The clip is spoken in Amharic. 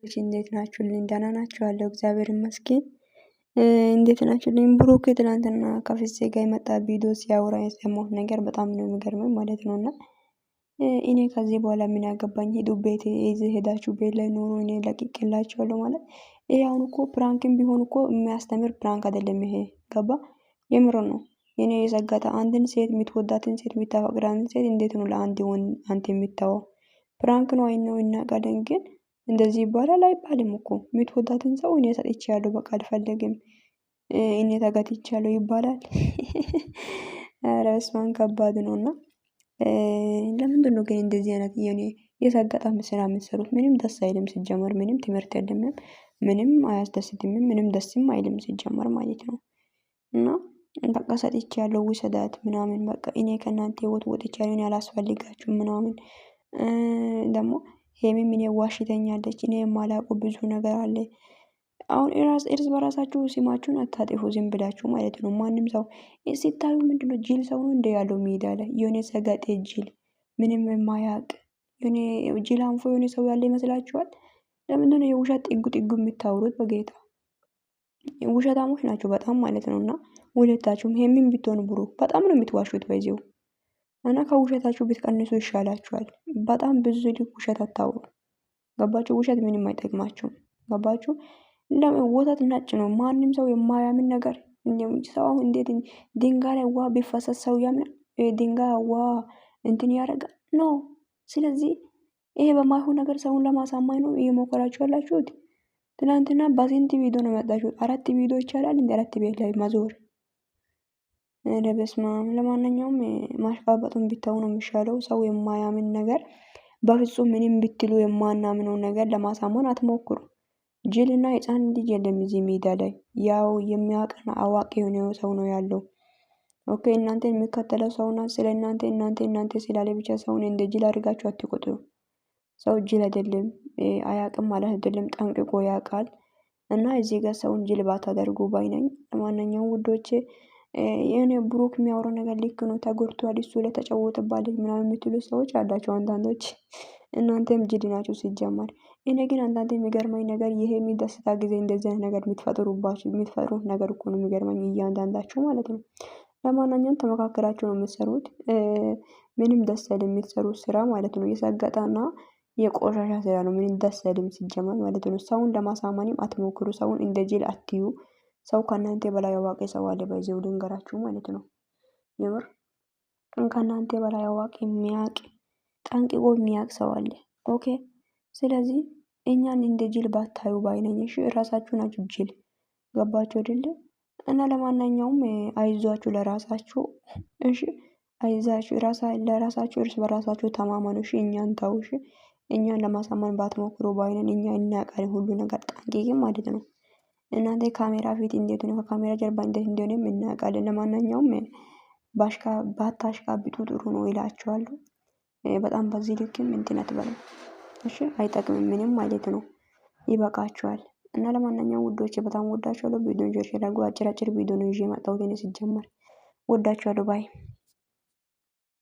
እንዴት ናችሁልኝ? ደህና ናችኋለሁ? እግዚአብሔር ይመስገን። እንዴት ናችሁልኝ? ብሩክ ትናንትና ከፍፄ ጋር የመጣ ቪዲዮ ሲያወራ የሰማሁት ነገር በጣም ነው የሚገርመኝ ማለት ነው። እና እኔ ከዚህ በኋላ ምን ያገባኝ? ሂዱ ቤት ይዘህ ሄዳችሁ ቤት ላይ ኑሮ፣ እኔ ለቅቄላችኋለሁ ማለት ይሄ አሁን እኮ ፕራንክም ቢሆን እኮ የሚያስተምር ፕራንክ አይደለም ይሄ። ገባ? የምር ነው። እኔ የሰጋታ አንድን ሴት የምትወዳትን ሴት የምታፈቅራትን ሴት እንዴት ነው ለአንድ ወንድ አንተ የምታወው? ፕራንክ ነው አይነው እናውቃለን፣ ግን እንደዚህ ይባላል አይባልም እኮ። የምትወዳትን ሰው እኔ ሰጥቼያለሁ በቃ አልፈልግም እኔ ተገትቻለሁ ይባላል? ኧረ በስመ አብ ከባድ ነውና ለምንድን ነው ግን እንደዚህ አይነት የኔ የሰገጠም ስራ የምትሰሩት? ምንም ደስ አይልም ሲጀመር። ምንም ትምህርት የለም፣ ምንም አያስደስትም፣ ምንም ደስም አይልም ሲጀመር ማለት ነው። እና በቃ ሰጥቼያለሁ ውሰዳት ምናምን በቃ እኔ ከእናንተ ህይወት ወጥቻለሁ፣ እኔ አላስፈልጋችሁም ምናምን። ደግሞ ሄሚም እኔ ዋሽተኛለች፣ እኔ የማላውቀው ብዙ ነገር አለ። አሁን እርስ በራሳችሁ ስማችሁን አታጥፉ ዝም ብላችሁ ማለት ነው። ማንም ሰው ሲታዩ ምንድነው ጅል ሰው ነው እንደ ያለው ሜዳ ላይ የሆነ ሰገጤ ጅል፣ ምንም የማያውቅ የሆነ ጅል አንፎ የሆነ ሰው ያለ ይመስላችኋል? ለምንድነው የውሸት ጥጉ ጥጉ የምታወሩት? በጌታ ውሸታሞች ናቸው በጣም ማለት ነው። እና ሁለታችሁም ሄሚም ብትሆኑ ብሩክ በጣም ነው የምትዋሹት በዚሁ እና ከውሸታችሁ ብትቀንሱ ይሻላችኋል። በጣም ብዙ ልክ ውሸት አታውሩ። ገባችሁ? ውሸት ምንም አይጠቅማችሁም። ገባችሁ? ወተት ነጭ ነው። ማንም ሰው የማያምን ነገር ሰው አሁን እንዴት ድንጋይ ላይ ውሃ ቢፈሰስ ሰው ያምናል? ድንጋይ ውሃ እንትን ያደርጋል ነው። ስለዚህ ይሄ በማይሆን ነገር ሰውን ለማሳማኝ ነው እየሞከራችሁ ያላችሁት። ትናንትና በስንት ቪዲዮ ነው የመጣችሁት? 4 ቪዲዮ ይቻላል እንደ 4 ቤት ላይ ማዞር። በስመ አብ። ለማንኛውም ማሽቃበጡን ቢተው ነው የሚሻለው። ሰው የማያምን ነገር በፍጹም ምንም ብትሉ የማናምነው ነገር ለማሳመን አትሞክሩ። ጅልና ህፃን ልጅ የለም እዚህ ሜዳ ላይ። ያው የሚያውቅና አዋቂ የሆነ ሰው ነው ያለው። ኦኬ እናንተ የሚከተለው ሰውና ስለ እናንተ ስላለ ብቻ ሰውን እንደ ጅል አድርጋችሁ አትቆጥሩ። ሰው ጅል አይደለም፣ አያውቅም ማለት አይደለም፣ ጠንቅቆ ያውቃል። እና እዚህ ጋር ሰውን ጅል ባታደርጉ ባይ ነኝ። ለማንኛውም ውዶቼ የሆነ ብሩክ የሚያወራው ነገር ልክ ነው፣ ተጎድቷል፣ እሱ ላይ ተጫወተባት ምናምን የምትሉ ሰዎች አላቸው አንዳንዶች። እናንተም ጅል ናችሁ ሲጀመር። እኔ ግን አንዳንዴ የሚገርመኝ ነገር ይሄ የሚደስታ ጊዜ እንደዚህ አይነት ነገር የምትፈጥሩት ነገር እኮ ነው የሚገርመኝ፣ እያንዳንዳችሁ ማለት ነው። ለማንኛውም ተመካከራችሁ ነው የምትሰሩት። ምንም ደስ አይልም የምትሰሩት ስራ ማለት ነው። የሰገጣና የቆሻሻ ስራ ነው። ምንም ደስ አይልም ሲጀመር ማለት ነው። ሰውን ለማሳመንም አትሞክሩ። ሰውን እንደ ጅል አትዩ። ሰው ከእናንተ በላይ አዋቂ ሰው አለ በዚሁ ልንገራችሁ ማለት ነው። የምር ከእናንተ በላይ አዋቂ የሚያውቅ ጠንቅቆ የሚያውቅ ሰው አለ። ኦኬ ስለዚህ እኛን እንደ ጅል ባታዩ ባይነኝ። እሺ ራሳችሁ ናችሁ ጅል። ገባችሁ አይደለ? እና ለማንኛውም አይዟችሁ ለራሳችሁ። እሺ አይዛችሁ ለራሳችሁ እርስ በራሳችሁ ተማመኑ። እሺ እኛን ተው። እሺ እኛን ለማሳመን ባትሞክሩ ባይነን። እኛ እናውቃለን ሁሉ ነገር ጠንቅቄ ማለት ነው። እናንተ ካሜራ ፊት እንዴት ነው ከካሜራ ጀርባ እንዴት እንደሆነ እናውቃለን። ለማንኛውም ባታሽቃብጡ ጥሩ ነው ይላችኋለሁ። በጣም በዚህ ልክም እንትን አትበሉ። እሺ አይጠቅምም ምንም ማለት ነው። ይበቃችኋል። እና ለማንኛውም ውዶቼ በጣም ወዳችኋለሁ። ቪዲዮን ሼር አድርጉ። አጭር ቪዲዮ ነው ይዤ የመጣሁት እኔ ሲጀመር። ወዳችኋለሁ። ባይ